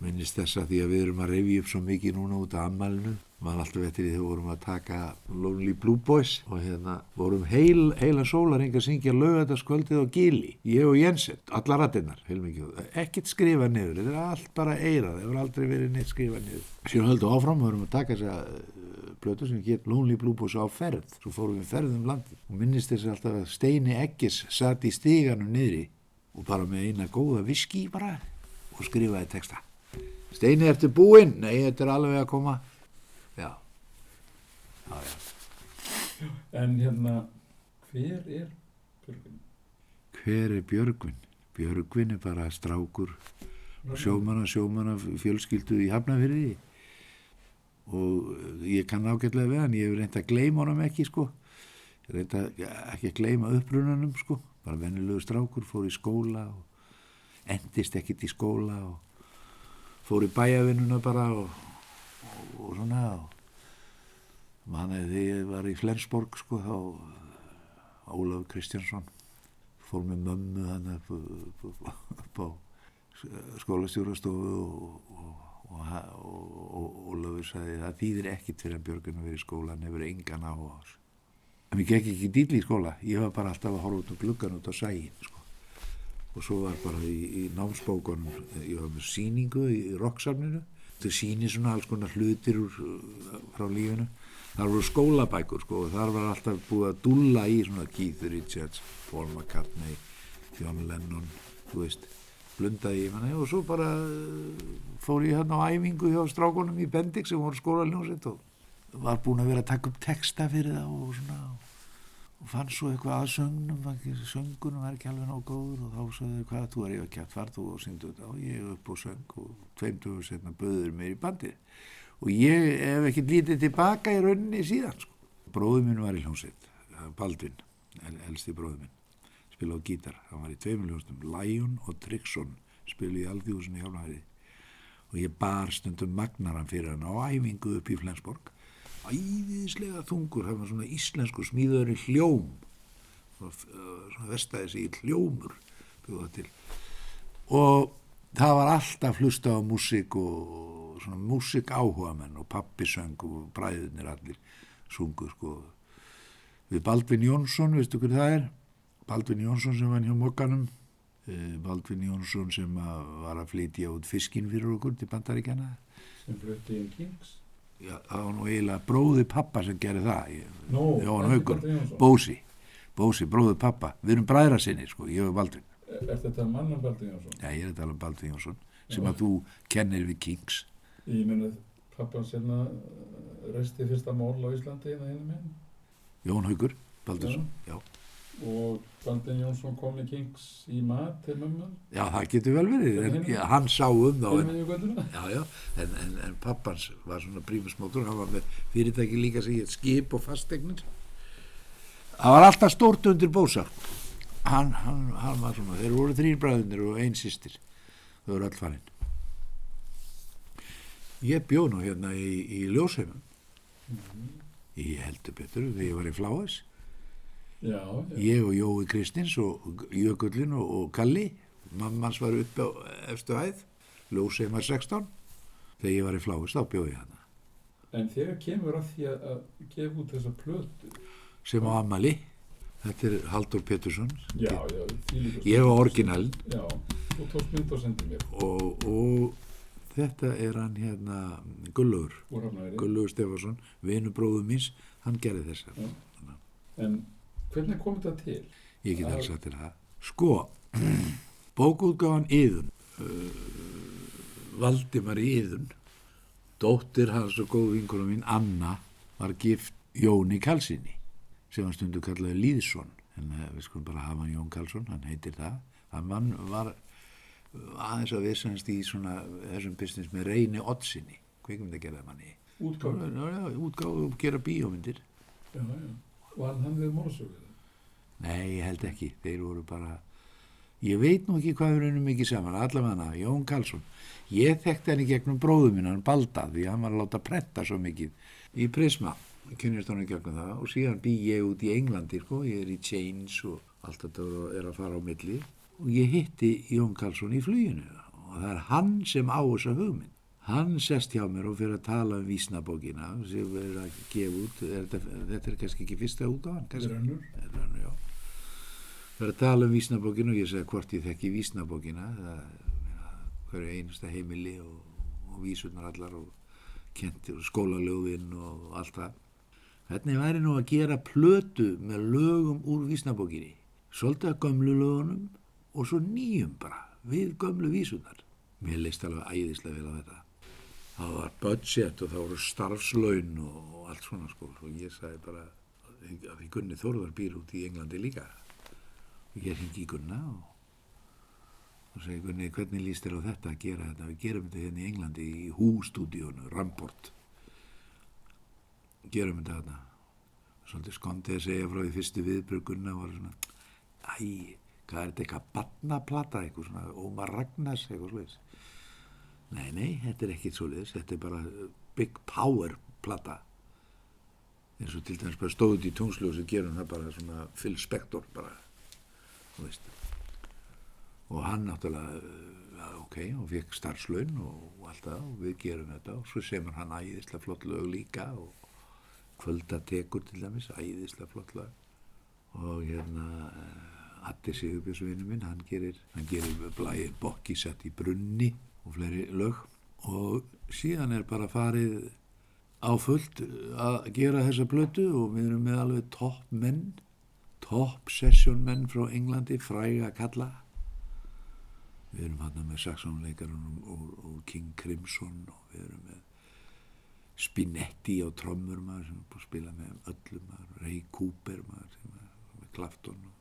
minnist þess að því að við erum að rifja upp svo mikið núna út af ammælinu. Man alltaf eftir því þegar vorum að taka Lonely Blue Boys og vorum heila sólarhring að syngja laugardagskvöldið á Gili. Ég og Jensen, allar raddirnar, heilmikið. Ekkert skrifa niður, þetta er allt bara eirað, það hefur aldrei verið neitt skrifa niður. Síðan höldum áfram og vorum að taka þessa plötu sem hét Lonely Blue Boys á ferð. Svo fórum við ferð landið og minnist þess alltaf að Steini Eggis sat í stiganum niðri og bara með eina góða viskí bara og skrifaði texta. Steini, ertu búinn? Nei, þetta er alveg að koma. Já. En hver er Björgvin? Hver er Björgvin? Björgvin er bara strákur sjómanna fjölskyldu í Hafnarfirði og ég kann ágætlega við hann. Ég hef reynt að gleyma honum ekki, sko. Ég reynt ekki að gleyma upprunanum, sko. Bara venjulegur strákur, fór í skóla og endist ekkert í skóla og fór í bæjavinnuna bara og svona og manni þegar ég var í Flensborg, sko, þá Ólafur Kristjánsson fór með mömmu hann upp á skólastjórastofu og Ólafur sagði það þýðir ekkert fyrir að Björgvin að vera í skóla, hann hefur engan áhuga á þessu. En mér gekk ekki dýrli í skóla, ég var bara alltaf að horfa út um gluggan út á sægin, sko. Og svo var bara í námsbókunum, ég var með sýningu í rocksafninu. Þau sýni svona alls konar hlutir frá lífinu. Þar voru skólabækur, sko, og þar var alltaf búið að dúlla í svona Keith Richards, Paul McCartney, John Lennon, þú veist, blundaði í manni. Og svo bara fór ég á æfingu hjá strákunum í Bendix sem voru skólaljónsett og var búin að vera að taka upp texta fyrir það og svona. Og fann svo eitthvað að söngunum var ekki alveg nóg góður og þá sagði hvað, þú er ekki að fara þú og syngdu þetta og ég upp og söng og 2 dögum seinna bauður mér í bandið og ég hef ekki lítið tilbaka í rauninni síðan, sko. Bróður minn var í hljómsveit, Baldvin, elsti bróður minn, spilaði á gítar, hann var í 2 hljómsveitum, Lion og Trixon, spilaði í Alþjóðhúsinu í Hafnarfirði og ég bar stundum magnaran fyrir hann á æfingu upp í Flensborg. Æðislega þungur, það var svona íslensku smíðaður í hljóm, svona vestæði sig í hljómur bjóða til og það var alltaf hlusta á músík og svona músík áhugamenn og pabbi söng og bræðurnir allir sungu, sko. Við Baldvin Jónsson, veistu hver það er? Baldvin Jónsson sem var hjá Mokkanum, Baldvin Jónsson sem var að flytja út fiskinn fyrir okkur til Bandaríkjanna. Sem flutti í Kings? Já, það var nú eiginlega bróði pappa sem gerði það. Jón Haukur, Bósi, bróði pappa. Við erum bræðra sinni, sko, ég og Baldvin. Er þetta mann Baldvin Jónsson? Já, ég er að tala Baldvin Jónsson, sem að þú kennir við Kings. Ég meina, pappan sérna reisti fyrsta mál á Íslandi hérna megin? Jón Haukur, Baldursson, já. Og Baldvin Jónsson kom í Kings í mat til mömmu? Já, það getur vel verið, en hann sá þá. Já, en pappans var svona prímusmótor, hann var með fyrirtæki líka sem hétt Skip og Fasteignir. Það var alltaf stórt undir Bósar. Hann var svona, þeir voru 3 bræðurnir og 1 systir. Þau voru öll farin. Ég bjó nú hérna í Ljósheimum. Ég heldur betur þegar ég var í Fláes. Já. Ég og Jói Kristins og Jökullin og Kalli. Mammans var uppe á efstu hæð. Ljósheimar 16. Þegar ég var í Fláes, þá bjó ég hana. En þegar kemur að því að gefa út þessa plötu? Sem á afmæli. Þetta er Halldór Pétursson. Já. Ég var orginalinn. Já, þú tókst mynd og sendið mér. Og þetta er hann hérna Gullaugur Stefánsson, vinubróður míns, hann gerði þessa. Já. En hvernig kom þetta til? Ég get alls að til það. Sko, bókútgáfan Iðun, Valdimar í Iðun, dóttir hans og góð vinkona mín, Anna, var gift Jóni Karlssyni, sem hann stundu kallaði Lýðsson, en við skulum bara hafa hann Jón Karlsson, hann heitir það. Hann var aðeins að vissanst í svona þessum business með Reyni Oddsinni, kvikmyndagerðarmanni. Útgáfu og gera bíómyndir. Já. Var hann við mórsöguðu? Nei, ég held ekki. Þeir voru bara... Ég veit nú ekki hvað við erum mikið saman, allavega Jón Karlsson. Ég þekkti hann í gegnum bróður minn, hann Balda, því hann var að láta prenta svo mikið í Prisma. Kynnist hann í gegnum það og síðan bý ég út í Englandi, sko. Ég er í Change og allt þetta er að fara á milli. Og ég hitti Jón Karlsson í fluginu og og það er hann sem á þessa hugmynd. Hann sest hjá mér og fyrir að tala um vísnabókina sem við erum að gefa út. Þetta er kannski ekki fyrsta út á hann. Þetta er önnur. Þetta er önnur, já. Fyrir að tala um vísnabókina og ég segi hvort ég þekki vísnabókina. Hverju einasta heimili og vísurnar allar og kentir og skólaljóðin og allt það. Hvernig væri nú að gera plötu með lögum úr vísnabókinni? Svolítið að gömlu lögunum og svo nýjum bara, við gömlu vísurnar. Mér leist alveg æðislega vel á þetta. Það var budget og það voru starfslaun og allt svona sko. Og ég sagði bara að því Gunni Þórðar býr út í Englandi líka. Og ég hringi í Gunna og segi Gunni, hvernig líst þér á þetta að gera þetta? Við gerum þetta hérna í Englandi í Who-stúdíónu, Ramport. Gerum þetta þarna. Svolítið skondið að segja frá því fyrstu viðbrögg Gunna var svona, hvað er þetta eitthvað barnaplata, eitthvað svona Ómar Ragnars, eitthvað svoleiðis. Nei, þetta er ekkert svoleiðis, þetta er bara Big Power plata. Eins og til dæmis bara stóðut í Tungsljósi gerum það bara svona Phil Spector bara, þú veist. Og hann náttúrulega, ok, og fekk starfslaun og allt það og við gerum þetta og svo semur hann æðislega flott lög líka og Kvöldatekur til dæmis, æðislega flott lög. Og hérna Addi Sigurbjörnsvinur minn, hann gerir Blæir Bokkisett í brunni og fleiri lög og síðan er bara farið á fullt að gera þessa plötu og við erum með alveg topp sessionmenn frá Englandi, fræga kalla. Við erum hann með saxónleikarinn og King Crimson og við erum með Spinetti á trommur maður sem er búið að spila með öllum maður, Ray Cooper maður sem er með Clapton og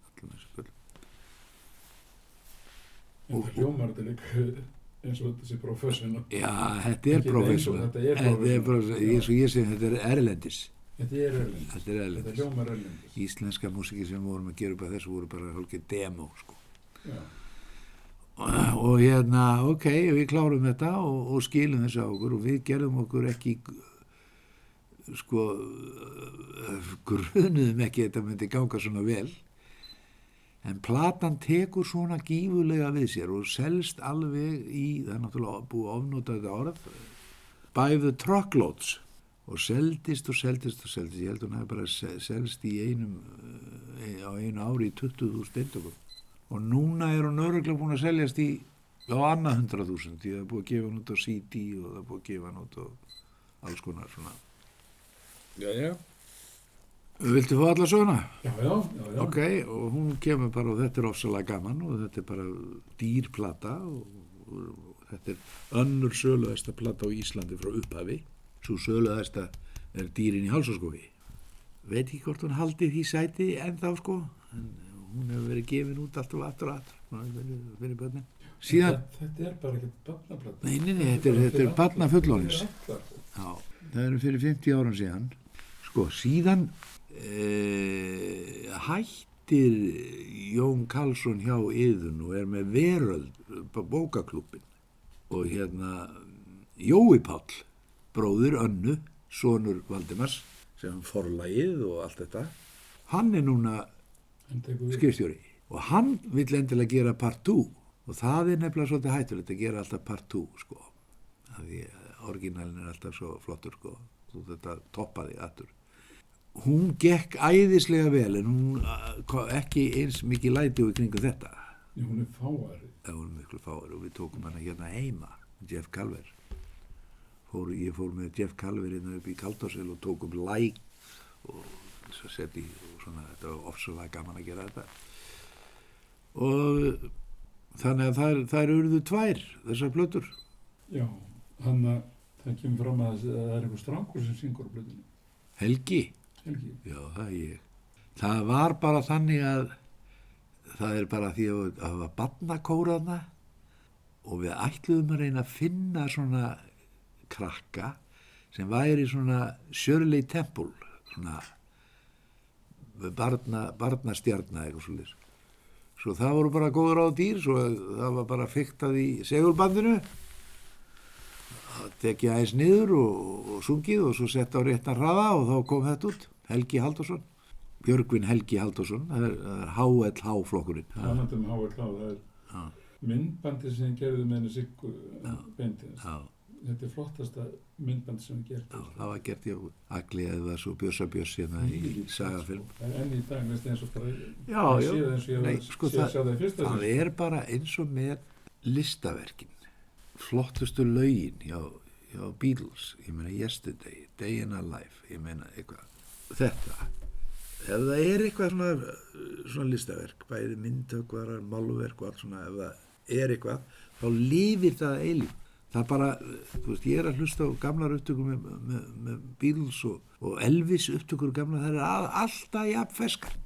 öllum þessu spilum. En það hljómar þetta líka eins og þessi professional. Já, þetta er professional. Þetta er erlendis. Þetta er erlendis. Þetta hljómar erlendis. Íslenska músiki sem við vorum að gera upp að þessu voru bara hálfgeð demo, sko. Já. Og hérna, ok, við klárum þetta og skilum þessu á okkur og við gerðum okkur ekki, sko, grunuðum ekki að þetta myndi ganga svona vel. En platan tekur svona gífurlega við sér og selst alveg í, það er náttúrulega búið að ofnota þetta orð, by the truckloads og seldist. Ég held hún hafi bara selst í á einu ári í 20.000 eintökum. Og núna er hún örugglega búin að seljast á annað 100.000 því það er búið að gefa hann út á CD og það er búið að gefa hann út á alls konar svona. Já. Viltu fá alla söguna? Já. Ok, og hún kemur bara og þetta er ofsalega gaman og þetta er bara dýr plata og þetta er önnur söluhæsta plata á Íslandi frá upphafi. Svo söluhæsta er Dýrin í Hálsaskógi. Veit ekki hvort hún haldi því sæti ennþá sko, en hún hefur verið gefin út alltaf aftur fyrir börnin. Síðan, þetta er bara ekki barnaplata. Nei, þetta er barnafullorðins. Já, það eru fyrir 50 árum síðan. Sko, síðan hættir Jón Karlsson hjá Iðun og er með Veröld bókaklúbbin og hérna Jói Páll, bróðir Önnu, sonur Valdimars sem forlagið og allt þetta, hann er núna skrifstjóri og hann vill endilega gera part 2 og það er nefnilega svolítið hættulegt að gera alltaf part 2 sko, því orginalin er alltaf svo flottur sko, þú þetta toppaði aftur. Hún gekk æðislega vel en hún ekki eins mikið læti í kringum þetta. Já, hún er fáari. Já, hún er miklu fáari og við tókum hana hérna heima, Jeff Calver. Ég fór með Jeff Calver hérna upp í Kaldárssel og tókum Like og svo seti og svona, þetta var ofsalega gaman að gera þetta. Og þannig að þær urðu 2, þessar plötur. Já, það kemur fram að það er einhver strákur sem syngur á plötunni. Helgi? Já, það er ég. Það var bara þannig að það er bara því að það var barnakóraðna og við ætluðum að reyna að finna svona krakka sem væri svona Shirley Temple, svona barnastjarna eitthvað svolítið. Svo það voru bara góður á dýr, svo það var bara fiktað í segulbandinu, tekið aðeins niður og sungið og svo sett á réttan hraða og þá kom þetta út. Helgi Halldórsson, Björgvin Helgi Halldórsson, það er HLH flokkurinn. Það er HLH, það er myndbandi sem ég gerði með henni Siggu Beintins. Já, Þetta er flottasta myndbandi sem ég já, gerði. það var gert hjá Agli eða svo Bjössa Björs hérna í Sagafilm. En í dag, veist eins og bara, Já, ég já. sé það eins og ég Nei, var sko, sé að sjá það í fyrsta Það sinn. er bara eins og með listaverkin, flottustu lögin hjá Beatles, ég meina Yesterday, Day in a Life, ég meina eitthvað. Þetta, ef það er eitthvað svona listaverk, bæði myndhöggvarar, málverk og allt svona, ef það er eitthvað, þá lifir það eilíf. Það bara, þú veist, ég er að hlusta á gamlar upptökur með Beatles og Elvis upptökur gamla, það er alltaf jafn ferskar.